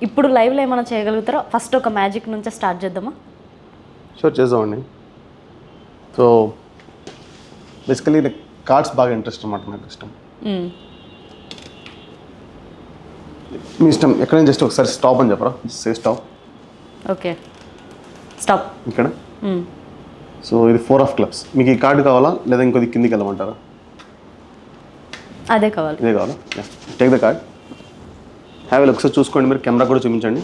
ఇప్పుడు లైవ్లో ఏమైనా చేయగలుగుతారా? ఫస్ట్ ఒక మ్యాజిక్ నుంచే స్టార్ట్ చేద్దామా? షూర్ చేద్దామండి. సో బేసికలీ నాకు కార్డ్స్ బాగా ఇంట్రెస్ట్ అన్నమాట. నాకు ఇష్టం. మీ ఇష్టం. ఎక్కడైనా జస్ట్ ఒకసారి స్టాప్ అని చెప్పరా? సే స్టాప్. Okay, stop. ఇక్కడ. సో ఇది 4 ఆఫ్ క్లబ్స్. మీకు ఈ కార్డు కావాలా లేదా ఇంకొద్ది కిందికి వెళ్ళమంటారా? అదే కావాలి. ఇదే కావాలా? Take the card. హ్యావ్ ఒకసారి చూసుకోండి, మీరు కెమెరా కూడా చూపించండి.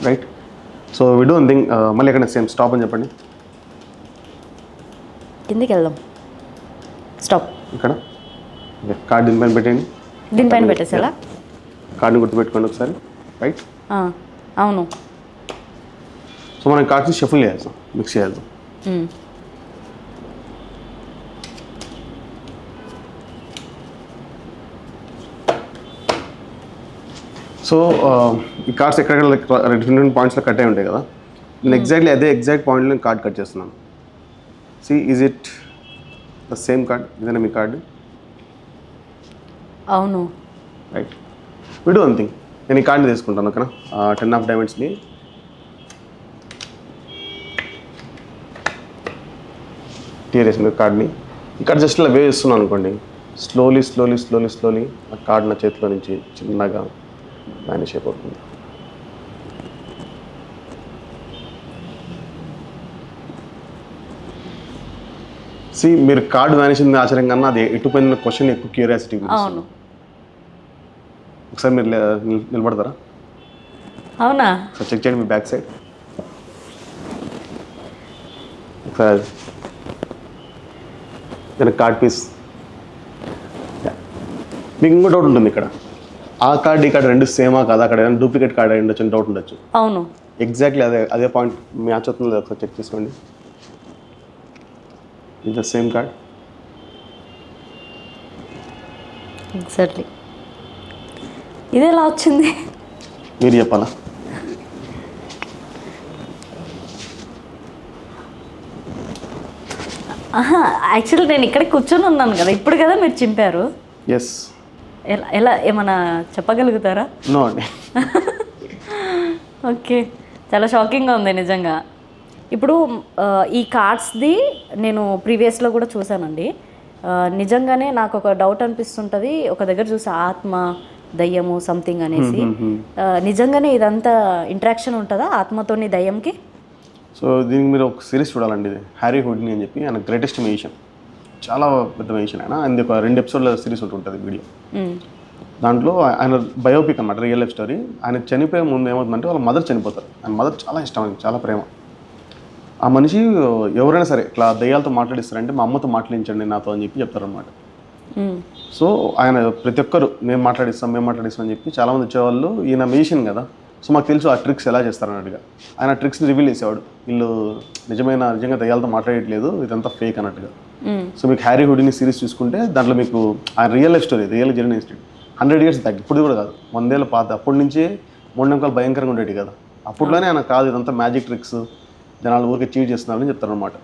Right. So we do one thing. మళ్ళీ ఎక్కడ సేమ్ స్టాప్ అని చెప్పండి. కిందికి వెళ్దాం. స్టాప్. ఇక్కడ కార్డు దీనిపైన పెట్టండి. దీనిపైన పెట్టేసేలా? కార్డుని గుర్తుపెట్టుకోండి ఒకసారి. రైట్. అవును. సో మనం కార్డ్స్ని షఫుల్ చేయాలి, మిక్స్ చేయాలి. సో ఈ కార్డ్స్ ఎక్కడెక్కడ డిఫరెంట్ పాయింట్స్లో కట్ అయి ఉంటాయి కదా. నేను ఎగ్జాక్ట్లీ అదే ఎగ్జాక్ట్ పాయింట్లో నేను కార్డ్ కట్ చేస్తున్నాను. See is it the same card? ఇదేనా మీ కార్డు? అవును. Right. We do one thing. నేను ఈ కార్డ్ని తీసుకుంటాను. ఓకేనా? 10 ఆఫ్ డైమండ్స్ని టీర్ వేసిన కార్డ్ని ఇక్కడ జస్ట్ ఇలా వే చేస్తున్నాను అనుకోండి. స్లోలీ స్లోలీ స్లోలీ స్లోలీ ఆ కార్డ్ నా చేతిలో నుంచి చిన్నగా వానిష్ అయిపోతుంది. సి మీరు కార్డు వానిషింది ఆశ్చర్యం కన్నా అది ఎటుపోయిన క్వశ్చన్ ఎక్కువ క్యూరియాసిటీ. అవును. ఒకసారి మీరు నిలబడతారా? అవునా? ఒకసారి చెక్ చేయండి మీ బ్యాక్ సైడ్ ఒకసారి. నేను కార్డ్ పీస్. మీకు ఇంకో డౌట్ ఉంటుంది ఇక్కడ. ఆ కార్డ్ ఈ కార్డ్ రెండు సేమా కాదా, అక్కడ ఏదైనా డూప్లికేట్ కార్డ్ అయి ఉండొచ్చు డౌట్ ఉండొచ్చు. అవును. ఎగ్జాక్ట్లీ అదే పాయింట్ మ్యాచ్ అవుతుంది. ఒకసారి చెక్ చేసుకోండి. ఇది ద సేమ్ కార్డ్. ఎగ్జాక్ట్లీ. ఇది ఎలా వచ్చింది? మీరు చెప్పాలా? యాక్చువల్లీ నేను ఇక్కడ కూర్చొని ఉన్నాను కదా, ఇప్పుడు కదా మీరు చింపారు. ఎస్. ఎలా ఏమన్నా చెప్పగలుగుతారా? నో అండి. ఓకే, చాలా షాకింగ్గా ఉంది నిజంగా. ఇప్పుడు ఈ కార్డ్స్ది నేను ప్రీవియస్లో కూడా చూశానండి. నిజంగానే నాకు ఒక డౌట్ అనిపిస్తుంటుంది. ఒక దగ్గర చూసా ఆత్మ, దయ్యము సంథింగ్ అనేసి. నిజంగానే ఇదంతా ఇంట్రాక్షన్ ఉంటుందా ఆత్మతోని దయ్యంకి? సో దీనికి మీరు ఒక సిరీస్ చూడాలండి. ఇది హ్యారీ హుడ్ని అని చెప్పి, ఆయన గ్రేటెస్ట్ మ్యూజిషియన్, చాలా పెద్ద మ్యూజిషియన్. ఆయన ఒక 2 ఎపిసోడ్ల సిరీస్ ఒకటి ఉంటుంది వీడియో. దాంట్లో ఆయన బయోపిక్ అన్నమాట, రియల్ లైఫ్ స్టోరీ. ఆయన చనిపోయే ముందు ఏమవుతుందంటే వాళ్ళ మదర్ చనిపోతారు. ఆయన మదర్ చాలా ఇష్టం, ఆయనకి చాలా ప్రేమ. ఆ మనిషి ఎవరైనా సరే ఇట్లా దయ్యాలతో మాట్లాడిస్తారంటే మా అమ్మతో మాట్లాడించండి నాతో అని చెప్పి చెప్తారనమాట. సో ఆయన ప్రతి ఒక్కరు మేము మాట్లాడిస్తాం అని చెప్పి చాలామంది వచ్చేవాళ్ళు. ఈయన మ్యూజిషియన్ కదా, సో మాకు తెలుసు ఆ ట్రిక్స్ ఎలా చేస్తారన్నట్టుగా. ఆయన ట్రిక్స్ని రివీల్ చేసేవాడు. వీళ్ళు నిజంగా దయ్యాలతో మాట్లాడట్లేదు, ఇదంతా ఫేక్ అన్నట్టుగా. సో మీకు హ్యారీ హుడ్ని సిరీస్ చూసుకుంటే దాంట్లో మీకు ఆయన రియల్ లైఫ్ స్టోరీ, రియల్ జరిగిన ఇన్సిడెంట్. 100 years దాకా, ఇప్పుడు కూడా కాదు, 100 ఏళ్ళ పాత. అప్పటి నుంచే మూఢనమ్మకాలు భయంకరంగా ఉండేవి కదా. అప్పట్లోనే ఆయన కాదు ఇదంతా మ్యాజిక్ ట్రిక్స్, జనాలు ఊరికే చీట్ చేస్తున్నారని చెప్తారనమాట.